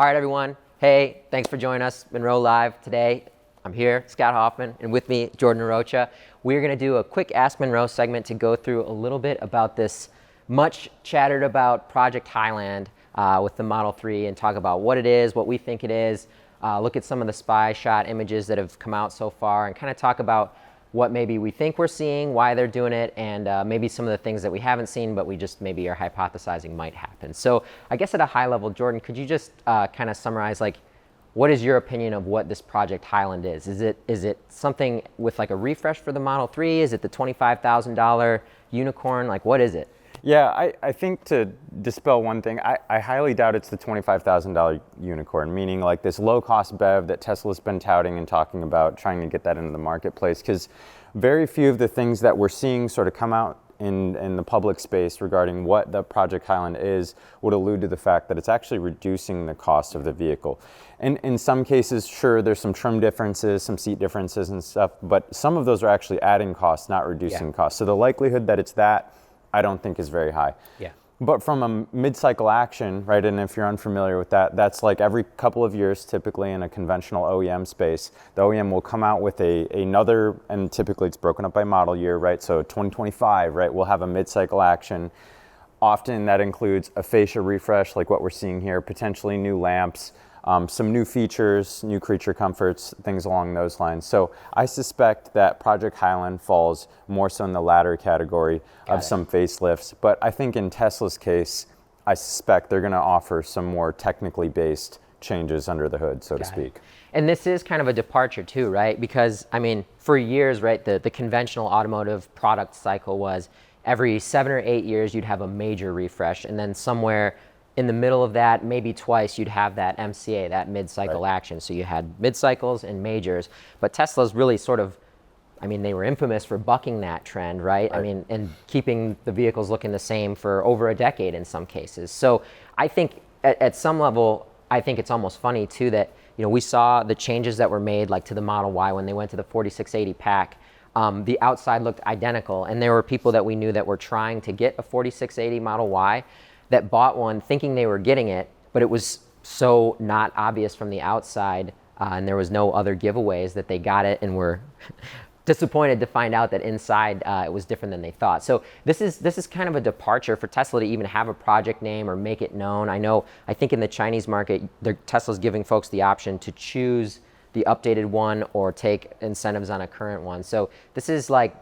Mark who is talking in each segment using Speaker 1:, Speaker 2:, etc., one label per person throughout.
Speaker 1: right, everyone. Hey, thanks for joining us, Munro Live today. I'm here, Scott Hoffman, and with me, Jordan Arocha. We're going to do a quick Ask Munro segment to go through a little bit about this much chattered about Project Highland with the Model 3 and talk about what it is, what we think it is, look at some of the spy shot images that have come out so far, and kind of talk about what maybe we think we're seeing, why they're doing it, and maybe some of the things that we haven't seen but we just maybe are hypothesizing might happen. So I guess at a high level, Jordan, could you just kind of summarize, like, what is your opinion of what this Project Highland is? Is it something with like a refresh for the Model 3? Is it the $25,000 unicorn? Like, what is it?
Speaker 2: Yeah, I think to dispel one thing, I highly doubt it's the $25,000 unicorn, meaning like this low-cost BEV that Tesla's been touting and talking about, trying to get that into the marketplace, because very few of the things that we're seeing sort of come out in the public space regarding what the Project Highland is would allude to the fact that it's actually reducing the cost of the vehicle. And in some cases, sure, there's some trim differences, some seat differences and stuff, but some of those are actually adding costs, not reducing costs. So the likelihood that it's that, I don't think is very high.
Speaker 1: Yeah.
Speaker 2: But from a mid-cycle action, right, and if you're unfamiliar with that, that's like every couple of years, typically in a conventional OEM space, the OEM will come out with another, and typically it's broken up by model year, right? So 2025, right, we'll have a mid-cycle action. Often that includes a fascia refresh, like what we're seeing here, potentially new lamps, some new features, new creature comforts, things along those lines. So I suspect that Project Highland falls more so in the latter category of some facelifts. But I think in Tesla's case, I suspect they're going to offer some more technically based changes under the hood, so to speak.
Speaker 1: And this is kind of a departure too, right? Because, I mean, for years, right, the conventional automotive product cycle was every 7 or 8 years, you'd have a major refresh, and then somewhere in the middle of that, maybe twice, you'd have that MCA, that mid-cycle action. So you had mid-cycles and majors, but Tesla's really sort of, I mean, they were infamous for bucking that trend, right? I mean, and keeping the vehicles looking the same for over a decade in some cases. So I think at some level, I think it's almost funny too that, you know, we saw the changes that were made like to the Model Y when they went to the 4680 pack. The outside looked identical, and there were people that we knew that were trying to get a 4680 Model Y that bought one thinking they were getting it, but it was so not obvious from the outside, and there was no other giveaways that they got it and were disappointed to find out that inside it was different than they thought. So this is kind of a departure for Tesla to even have a project name or make it known. I think in the Chinese market, Tesla's giving folks the option to choose the updated one or take incentives on a current one. So this is like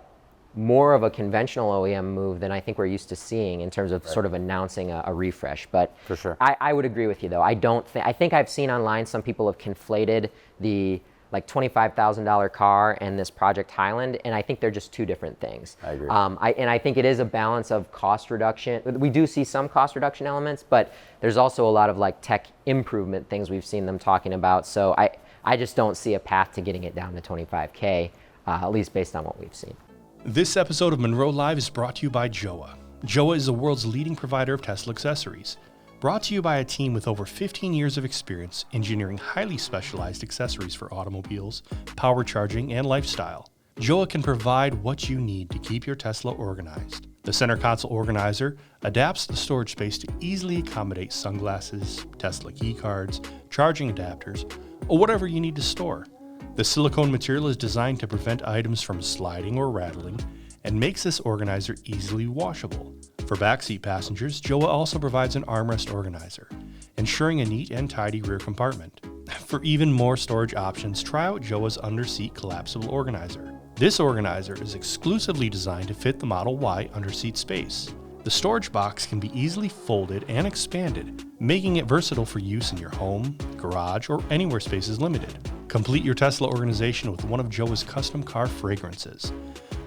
Speaker 1: more of a conventional OEM move than I think we're used to seeing in terms of sort of announcing a refresh. But
Speaker 2: for sure,
Speaker 1: I would agree with you though. I think I've seen online some people have conflated the like $25,000 car and this Project Highland, and I think they're just two different things.
Speaker 2: I agree.
Speaker 1: And I think it is a balance of cost reduction. We do see some cost reduction elements, but there's also a lot of like tech improvement things we've seen them talking about. So I just don't see a path to getting it down to 25K, at least based on what we've seen.
Speaker 3: This episode of Munro Live is brought to you by Joa. Joa is the world's leading provider of Tesla accessories. Brought to you by a team with over 15 years of experience engineering highly specialized accessories for automobiles, power charging, and lifestyle. Joa can provide what you need to keep your Tesla organized. The center console organizer adapts the storage space to easily accommodate sunglasses, Tesla key cards, charging adapters, or whatever you need to store. The silicone material is designed to prevent items from sliding or rattling and makes this organizer easily washable. For backseat passengers, Joa also provides an armrest organizer, ensuring a neat and tidy rear compartment. For even more storage options, try out Joa's underseat collapsible organizer. This organizer is exclusively designed to fit the Model Y underseat space. The storage box can be easily folded and expanded, making it versatile for use in your home, garage, or anywhere space is limited. Complete your Tesla organization with one of Joa's custom car fragrances,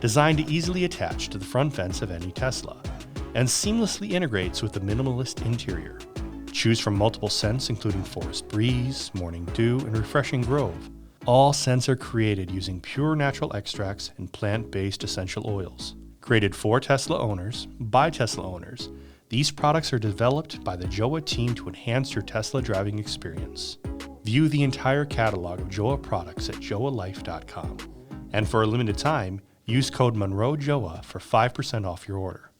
Speaker 3: designed to easily attach to the front fence of any Tesla, and seamlessly integrates with the minimalist interior. Choose from multiple scents including Forest Breeze, Morning Dew, and Refreshing Grove. All scents are created using pure natural extracts and plant-based essential oils. Created for Tesla owners, by Tesla owners, these products are developed by the Joa team to enhance your Tesla driving experience. View the entire catalog of Joa products at joalife.com. And for a limited time, use code MUNROJOA for 5% off your order.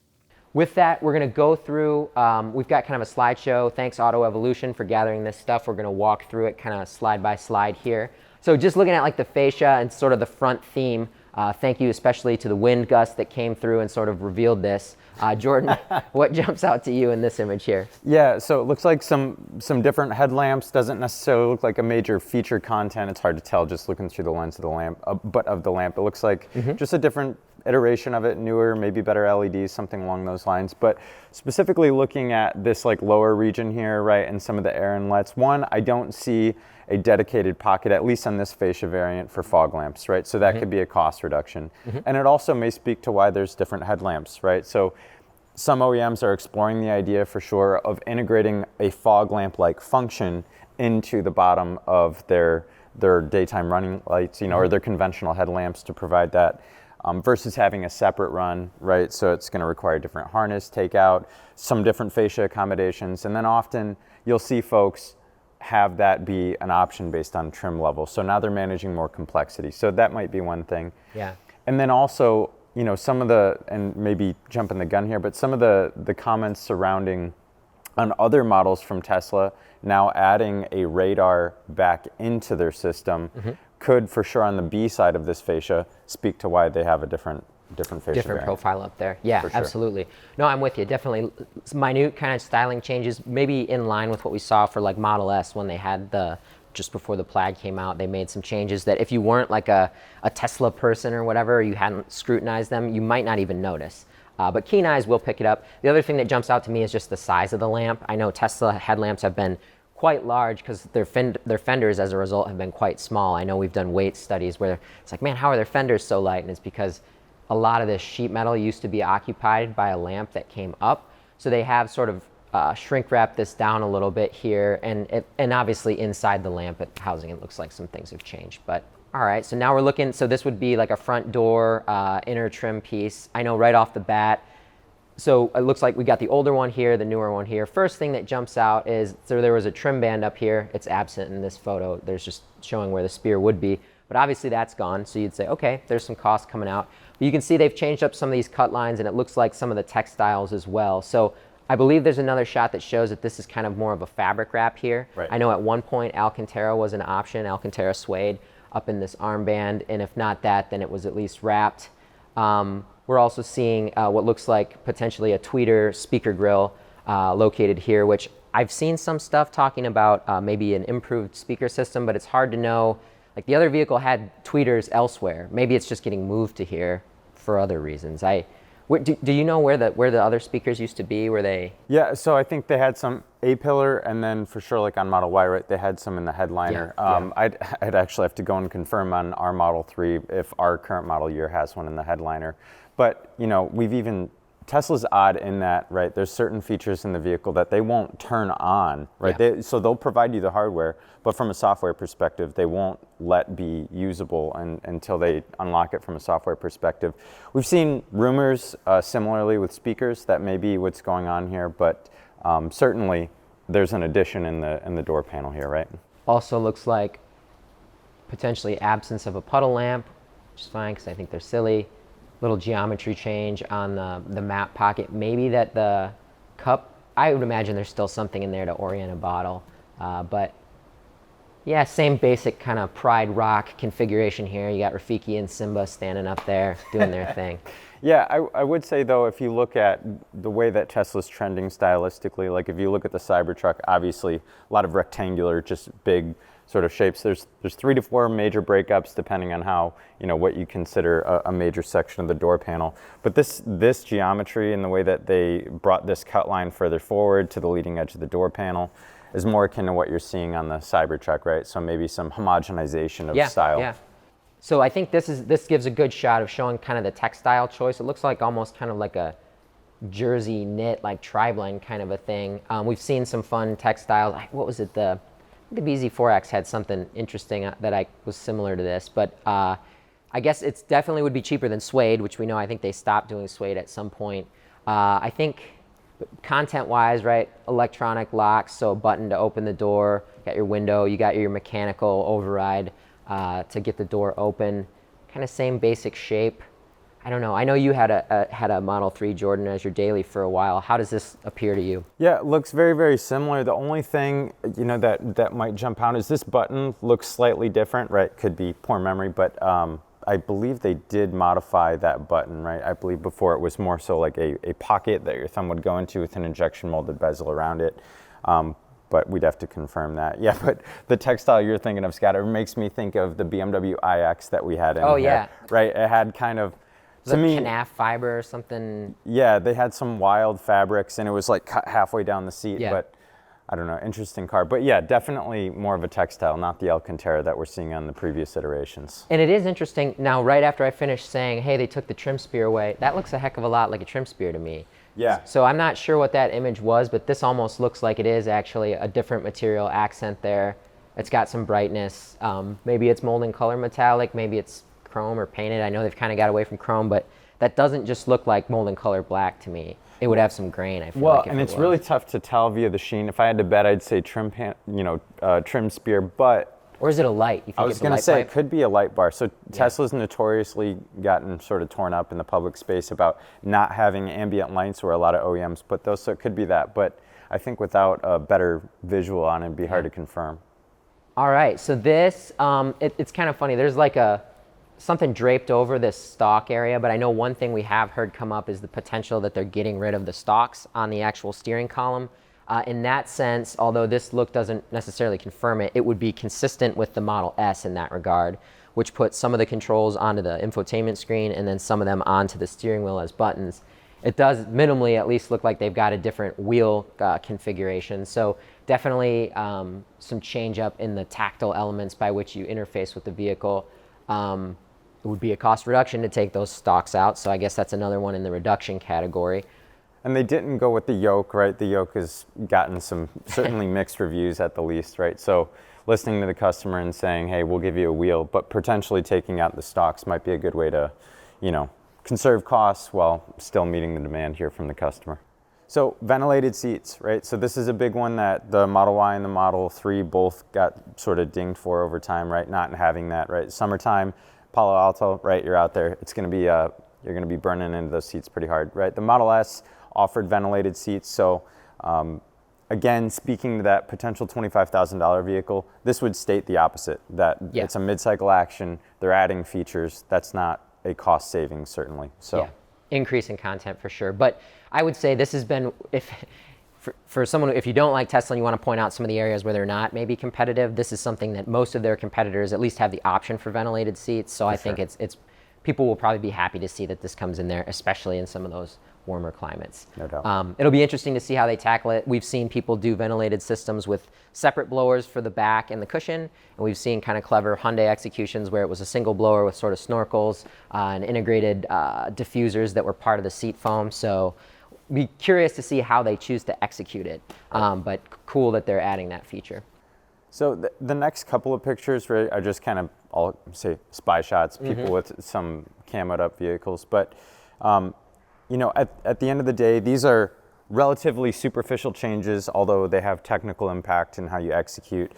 Speaker 1: with that, we're going to go through, we've got kind of a slideshow. Thanks Auto Evolution for gathering this stuff. We're going to walk through it kind of slide by slide here. So just looking at like the fascia and sort of the front theme, thank you especially to the wind gust that came through and sort of revealed this. Jordan, what jumps out to you in this image here?
Speaker 2: Yeah, so it looks like some different headlamps. Doesn't necessarily look like a major feature content. It's hard to tell just looking through the lens of the lamp, but of the lamp. It looks like just a different iteration of it, newer, maybe better LEDs, something along those lines. But specifically looking at this like lower region here, right, and some of the air inlets, one, I don't see a dedicated pocket, at least on this fascia variant, for fog lamps, right? So that could be a cost reduction. And it also may speak to why there's different headlamps, right? So some OEMs are exploring the idea for sure of integrating a fog lamp-like function into the bottom of their daytime running lights, you know, or their conventional headlamps to provide that. Versus having a separate run, right? So it's going to require a different harness, takeout, some different fascia accommodations, and then often you'll see folks have that be an option based on trim level. So now they're managing more complexity. So that might be one thing.
Speaker 1: Yeah.
Speaker 2: And then also, you know, some of the, and maybe jumping the gun here, but some of the comments surrounding on other models from Tesla now adding a radar back into their system could, for sure, on the B side of this fascia, speak to why they have a different fascia variant.
Speaker 1: Profile up there. Yeah,
Speaker 2: sure.
Speaker 1: Absolutely. No, I'm with you. Definitely minute kind of styling changes, maybe in line with what we saw for like Model S when they had just before the Plaid came out, they made some changes that if you weren't like a Tesla person or whatever, you hadn't scrutinized them, you might not even notice. But keen eyes will pick it up. The other thing that jumps out to me is just the size of the lamp. I know Tesla headlamps have been quite large because their fenders as a result have been quite small. I know we've done weight studies where it's like, man, how are their fenders so light? And it's because a lot of this sheet metal used to be occupied by a lamp that came up. So they have sort of shrink wrapped this down a little bit here, and obviously inside the lamp housing, it looks like some things have changed. But all right, so now we're looking, so this would be like a front door inner trim piece. I know right off the bat, so it looks like we got the older one here, the newer one here. First thing that jumps out is, so there was a trim band up here. It's absent in this photo. There's just showing where the spear would be. But obviously that's gone, so you'd say, okay, there's some cost coming out. But you can see they've changed up some of these cut lines, and it looks like some of the textiles as well. So I believe there's another shot that shows that this is kind of more of a fabric wrap here.
Speaker 2: Right.
Speaker 1: I know at one point Alcantara was an option, Alcantara suede up in this armband, and if not that, then it was at least wrapped. We're also seeing what looks like potentially a tweeter speaker grill located here, which I've seen some stuff talking about maybe an improved speaker system, but it's hard to know. Like the other vehicle had tweeters elsewhere. Maybe it's just getting moved to here for other reasons. Do you know where the other speakers used to be? Were they? Yeah,
Speaker 2: so I think they had some A-pillar, and then for sure, like on Model Y, right, they had some in the headliner.
Speaker 1: Yeah.
Speaker 2: I'd actually have to go and confirm on our Model 3 if our current model year has one in the headliner. But, you know, Tesla's odd in that, right, there's certain features in the vehicle that they won't turn on, right?
Speaker 1: Yeah.
Speaker 2: So they'll provide you the hardware, but from a software perspective, they won't let be usable until they unlock it from a software perspective. We've seen rumors similarly with speakers that may be what's going on here, but certainly there's an addition in the door panel here, right?
Speaker 1: Also looks like potentially absence of a puddle lamp, which is fine because I think they're silly. Little geometry change on the map pocket. Maybe that the cup, I would imagine there's still something in there to orient a bottle. But yeah, same basic kind of Pride Rock configuration here. You got Rafiki and Simba standing up there doing their thing.
Speaker 2: Yeah, I would say though, if you look at the way that Tesla's trending stylistically, like if you look at the Cybertruck, obviously a lot of rectangular, just big sort of shapes. There's 3 to 4 major breakups depending on how, you know, what you consider a major section of the door panel. But this geometry and the way that they brought this cut line further forward to the leading edge of the door panel is more akin to what you're seeing on the Cybertruck, right? So maybe some homogenization of style.
Speaker 1: Yeah. So I think this gives a good shot of showing kind of the textile choice. It looks like almost kind of like a jersey knit, like tri-blend kind of a thing. We've seen some fun textiles. What was it? The BZ4X had something interesting that was similar to this, but I guess it's definitely would be cheaper than suede, which we know I think they stopped doing suede at some point. I think content-wise, right, electronic locks, so a button to open the door, you got your window, you got your mechanical override to get the door open, kind of same basic shape. I don't know. I know you had a Model 3 Jordan as your daily for a while. How does this appear to you?
Speaker 2: Yeah, it looks very, very similar. The only thing, that might jump out is this button looks slightly different, right? Could be poor memory, but I believe they did modify that button, right? I believe before it was more so like a pocket that your thumb would go into with an injection molded bezel around it. But we'd have to confirm that. Yeah, but the textile you're thinking of, Scott, it makes me think of the BMW iX that we had in here.
Speaker 1: Yeah.
Speaker 2: Right, it had kind of,
Speaker 1: Was it canaf fiber or something?
Speaker 2: Yeah, they had some wild fabrics and it was like cut halfway down the seat,
Speaker 1: Yeah.
Speaker 2: but I don't know, interesting car. But yeah, definitely more of a textile, not the Alcantara that we're seeing on the previous iterations.
Speaker 1: And it is interesting, now right after I finished saying, hey, they took the trim spear away, that looks a heck of a lot like a trim spear to me.
Speaker 2: Yeah.
Speaker 1: So I'm not sure what that image was, but this almost looks like it is actually a different material accent there. It's got some brightness. Maybe it's molding color metallic, maybe it's chrome or painted. I know they've kind of got away from chrome, but that doesn't just look like molten color black to me. It would have some grain, I feel like.
Speaker 2: Well, and it's really tough to tell via the sheen. If I had to bet, I'd say trim spear, but
Speaker 1: Or is it a light? You think
Speaker 2: I was
Speaker 1: it's a
Speaker 2: going to
Speaker 1: light
Speaker 2: say
Speaker 1: pipe?
Speaker 2: it could be a light bar. So Tesla's notoriously gotten sort of torn up in the public space about not having ambient lights where a lot of OEMs put those, so it could be that. But I think without a better visual on it, it'd be hard to confirm.
Speaker 1: All right, so this, it's kind of funny. There's like something draped over this stalk area, but I know one thing we have heard come up is the potential that they're getting rid of the stalks on the actual steering column. In that sense, although this look doesn't necessarily confirm it, it would be consistent with the Model S in that regard, which puts some of the controls onto the infotainment screen and then some of them onto the steering wheel as buttons. It does minimally at least look like they've got a different wheel configuration. So definitely some change up in the tactile elements by which you interface with the vehicle. It would be a cost reduction to take those stalks out. So I guess that's another one in the reduction category.
Speaker 2: And they didn't go with the yoke, right? The yoke has gotten some certainly mixed reviews at the least, right? So listening to the customer and saying, hey, we'll give you a wheel, but potentially taking out the stalks might be a good way to, conserve costs while still meeting the demand here from the customer. So ventilated seats, right? So this is a big one that the Model Y and the Model 3 both got sort of dinged for over time, right? Not having that, right? Summertime, Palo Alto, right? You're out there. It's going to be, you're going to be burning into those seats pretty hard, right? The Model S offered ventilated seats. So again, speaking to that potential $25,000 vehicle, this would state the opposite, that it's a mid-cycle action. They're adding features. That's not a cost savings, certainly. So.
Speaker 1: Yeah, increase in content for sure. But I would say this has been, for someone, if you don't like Tesla and you want to point out some of the areas where they're not maybe competitive, this is something that most of their competitors at least have the option for ventilated seats. So I think it's people will probably be happy to see that this comes in there, especially in some of those warmer climates.
Speaker 2: No doubt.
Speaker 1: It'll be interesting to see how they tackle it. We've seen people do ventilated systems with separate blowers for the back and the cushion, and we've seen kind of clever Hyundai executions where it was a single blower with sort of snorkels and integrated diffusers that were part of the seat foam. So be curious to see how they choose to execute it, but cool that they're adding that feature.
Speaker 2: So the next couple of pictures right, are just kind of, I'll say, spy shots, people with some camoed up vehicles. But, at the end of the day, these are relatively superficial changes, although they have technical impact in how you execute.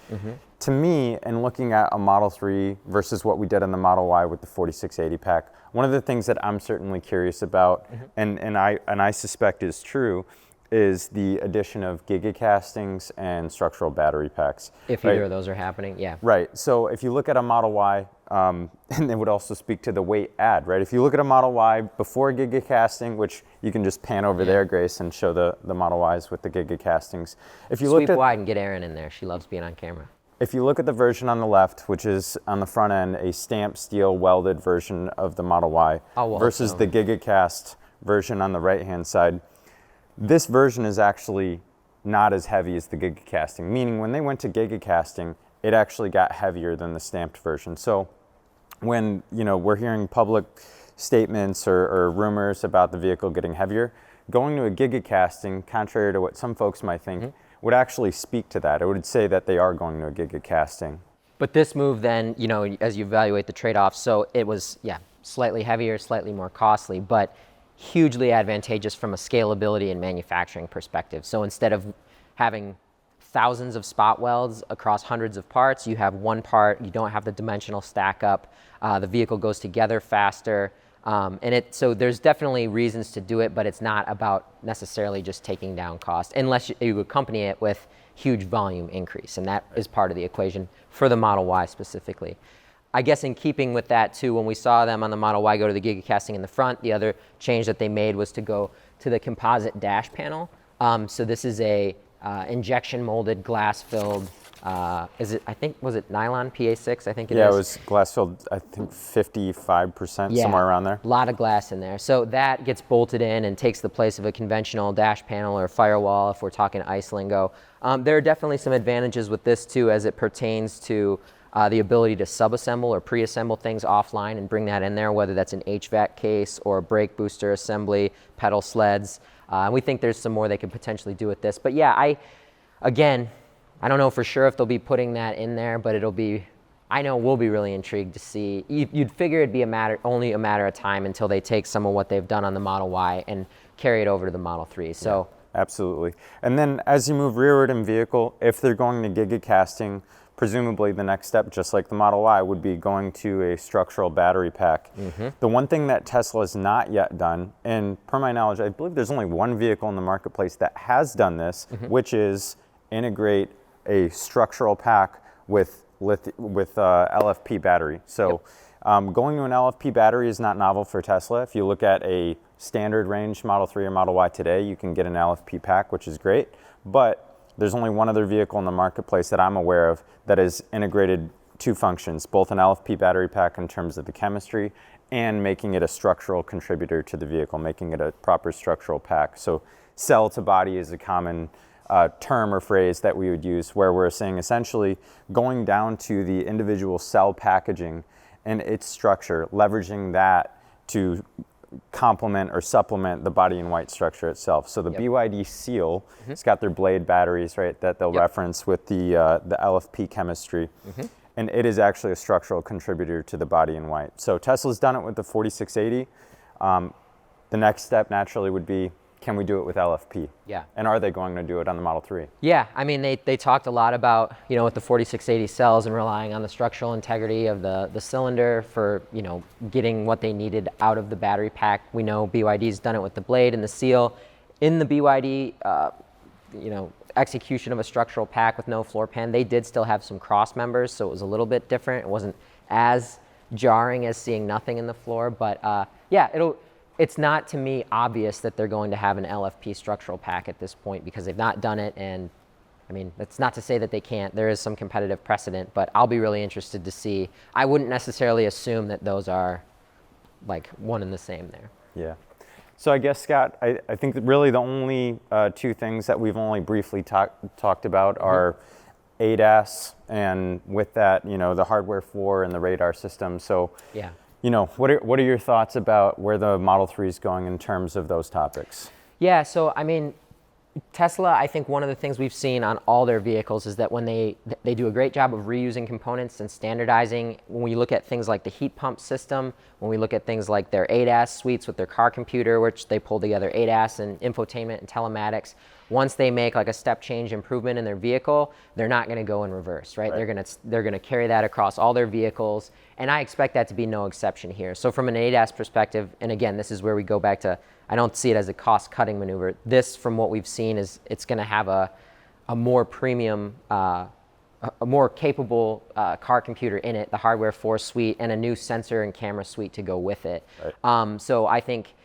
Speaker 2: To me, in looking at a Model 3 versus what we did on the Model Y with the 4680 pack, one of the things that I'm certainly curious about, and I suspect is true, is the addition of gigacastings and structural battery packs.
Speaker 1: If either of those are happening, yeah.
Speaker 2: Right, so if you look at a Model Y, and it would also speak to the weight add, right? If you look at a Model Y before gigacasting, which you can just pan over there, Grace, and show the Model Ys with the gigacastings. If you
Speaker 1: Sweep
Speaker 2: looked at,
Speaker 1: wide and get Erin in there. She loves being on camera.
Speaker 2: if you look at the version on the left, which is on the front end, a stamped steel welded version of the Model Y versus the gigacast version on the right-hand side, this version is actually not as heavy as the gigacasting, meaning when they went to gigacasting, it actually got heavier than the stamped version. So when we're hearing public statements or rumors about the vehicle getting heavier, going to a gigacasting, contrary to what some folks might think, would actually speak to that. It would say that they are going to a gigacasting.
Speaker 1: But this move then, as you evaluate the trade-offs, so it was, slightly heavier, slightly more costly, but hugely advantageous from a scalability and manufacturing perspective. So instead of having thousands of spot welds across hundreds of parts, you have one part, you don't have the dimensional stack up, the vehicle goes together faster, So there's definitely reasons to do it, but it's not about necessarily just taking down cost, unless you accompany it with huge volume increase, and that is part of the equation for the Model Y specifically. I guess in keeping with that too, when we saw them on the Model Y go to the gigacasting in the front, the other change that they made was to go to the composite dash panel. So this is a injection molded glass filled, was it nylon PA6? I think it is.
Speaker 2: Yeah, it was glass filled, I think 55%, somewhere around there.
Speaker 1: A lot of glass in there. So that gets bolted in and takes the place of a conventional dash panel or firewall if we're talking ICE lingo. There are definitely some advantages with this too as it pertains to the ability to sub-assemble or pre-assemble things offline and bring that in there, whether that's an HVAC case or brake booster assembly, pedal sleds. We think there's some more they could potentially do with this. But yeah, I don't know for sure if they'll be putting that in there, but I know we'll be really intrigued to see. You'd figure it'd be only a matter of time until they take some of what they've done on the Model Y and carry it over to the Model 3. So.
Speaker 2: Yeah, absolutely. And then as you move rearward in vehicle, if they're going to gigacasting, presumably the next step, just like the Model Y, would be going to a structural battery pack. The one thing that Tesla has not yet done, and per my knowledge, I believe there's only one vehicle in the marketplace that has done this, which is integrate a structural pack with LFP battery. So going to an LFP battery is not novel for Tesla. If you look at a standard range Model 3 or Model Y today, you can get an LFP pack, which is great. But there's only one other vehicle in the marketplace that I'm aware of that has integrated two functions, both an LFP battery pack in terms of the chemistry and making it a structural contributor to the vehicle, making it a proper structural pack. So cell to body is a common term or phrase that we would use, where we're saying essentially going down to the individual cell packaging and its structure, leveraging that to complement or supplement the body in white structure itself. So the BYD seal, it's got their blade batteries, right, that they'll reference with the LFP chemistry. And it is actually a structural contributor to the body in white. So Tesla's done it with the 4680. The next step naturally would be, can we do it with LFP?
Speaker 1: Yeah.
Speaker 2: And are they going to do it on the Model 3?
Speaker 1: Yeah, I mean, they talked a lot about, with the 4680 cells and relying on the structural integrity of the cylinder for, getting what they needed out of the battery pack. We know BYD's done it with the blade and the seal. In the BYD, execution of a structural pack with no floor pan, they did still have some cross members, so it was a little bit different. It wasn't as jarring as seeing nothing in the floor, but it's not, to me, obvious that they're going to have an LFP structural pack at this point because they've not done it. And I mean, that's not to say that they can't. There is some competitive precedent, but I'll be really interested to see. I wouldn't necessarily assume that those are like one and the same there.
Speaker 2: Yeah. So I guess, Scott, I think that really the only two things that we've only briefly talked about are ADAS, and with that, the hardware floor and the radar system. So
Speaker 1: yeah.
Speaker 2: What are your thoughts about where the Model 3 is going in terms of those topics?
Speaker 1: Yeah, so I mean, Tesla, I think one of the things we've seen on all their vehicles is that when they do a great job of reusing components and standardizing. When we look at things like the heat pump system, when we look at things like their ADAS suites with their car computer, which they pull together ADAS and infotainment and telematics, once they make like a step change improvement in their vehicle, they're not going to go in reverse, right? They're going to carry that across all their vehicles, and I expect that to be no exception here. So from an ADAS perspective, and again, this is where we go back to, I don't see it as a cost-cutting maneuver. This, from what we've seen, is it's going to have a more premium, a more capable car computer in it, the hardware 4 suite, and a new sensor and camera suite to go with it. Right. So I think,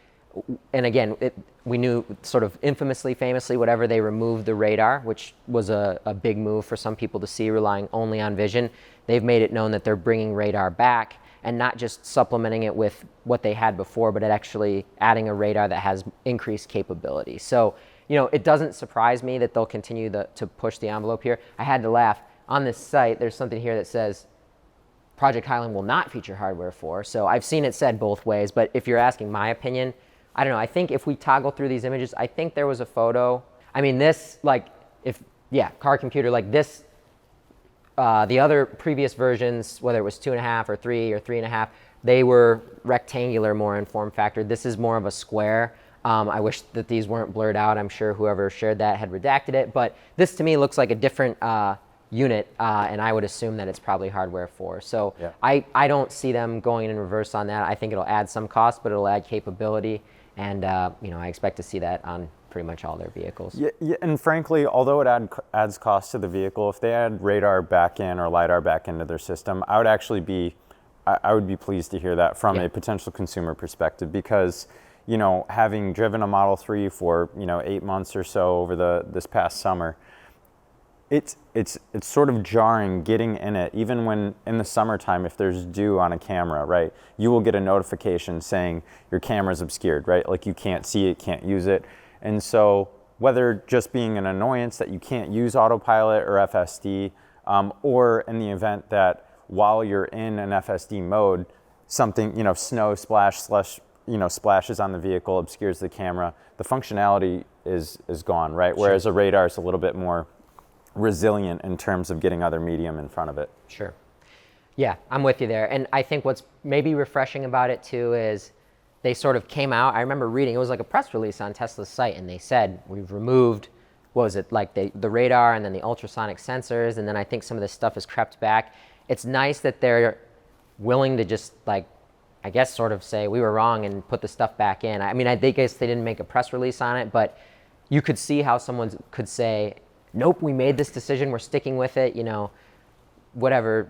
Speaker 1: and again, we knew sort of infamously, famously, whatever, they removed the radar, which was a big move for some people to see, relying only on vision. They've made it known that they're bringing radar back and not just supplementing it with what they had before, but actually adding a radar that has increased capability. So, it doesn't surprise me that they'll continue to push the envelope here. I had to laugh. On this site, there's something here that says Project Highland will not feature hardware 4. So I've seen it said both ways, but if you're asking my opinion, I don't know. I think if we toggle through these images, I think there was a photo. I mean, this, car computer like this, the other previous versions, whether it was 2.5 or 3 or 3.5, they were rectangular more in form factor. This is more of a square. I wish that these weren't blurred out. I'm sure whoever shared that had redacted it. But this to me looks like a different unit, and I would assume that it's probably hardware 4. So
Speaker 2: Yeah.
Speaker 1: I don't see them going in reverse on that. I think it'll add some cost, but it'll add capability, and I expect to see that on pretty much all their vehicles.
Speaker 2: Yeah, and frankly, although it adds cost to the vehicle, if they add radar back in or LiDAR back into their system, I would be pleased to hear that from a potential consumer perspective, because having driven a Model 3 for 8 months or so over this past summer, it's sort of jarring getting in it. Even when in the summertime, if there's dew on a camera, right, you will get a notification saying your camera's obscured, right? Like you can't see it, can't use it. And so whether just being an annoyance that you can't use autopilot or FSD, or in the event that while you're in an FSD mode, something, snow splashes on the vehicle, obscures the camera, the functionality is gone, right? Whereas a radar is a little bit more resilient in terms of getting other medium in front of it.
Speaker 1: Sure. Yeah, I'm with you there. And I think what's maybe refreshing about it too is they sort of came out. I remember reading, it was like a press release on Tesla's site, and they said, we've removed, what was it, like the radar and then the ultrasonic sensors, and then I think some of this stuff has crept back. It's nice that they're willing to just I guess sort of say we were wrong and put the stuff back in. I mean, I guess they didn't make a press release on it, but you could see how someone could say, nope, we made this decision, we're sticking with it, whatever,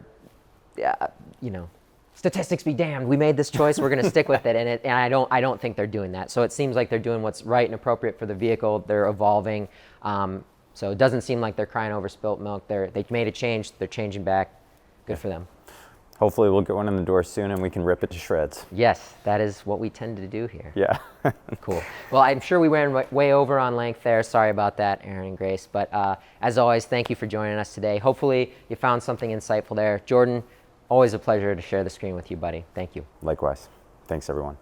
Speaker 1: statistics be damned, we made this choice, we're going to stick with it. And I don't think they're doing that. So it seems like they're doing what's right and appropriate for the vehicle. They're evolving. So it doesn't seem like they're crying over spilt milk. They made a change, they're changing back. Good for them.
Speaker 2: Hopefully we'll get one in the door soon and we can rip it to shreds.
Speaker 1: Yes, that is what we tend to do here.
Speaker 2: Yeah.
Speaker 1: Cool. Well, I'm sure we ran way over on length there. Sorry about that, Aaron and Grace. But as always, thank you for joining us today. Hopefully you found something insightful there. Jordan, always a pleasure to share the screen with you, buddy. Thank you.
Speaker 2: Likewise. Thanks, everyone.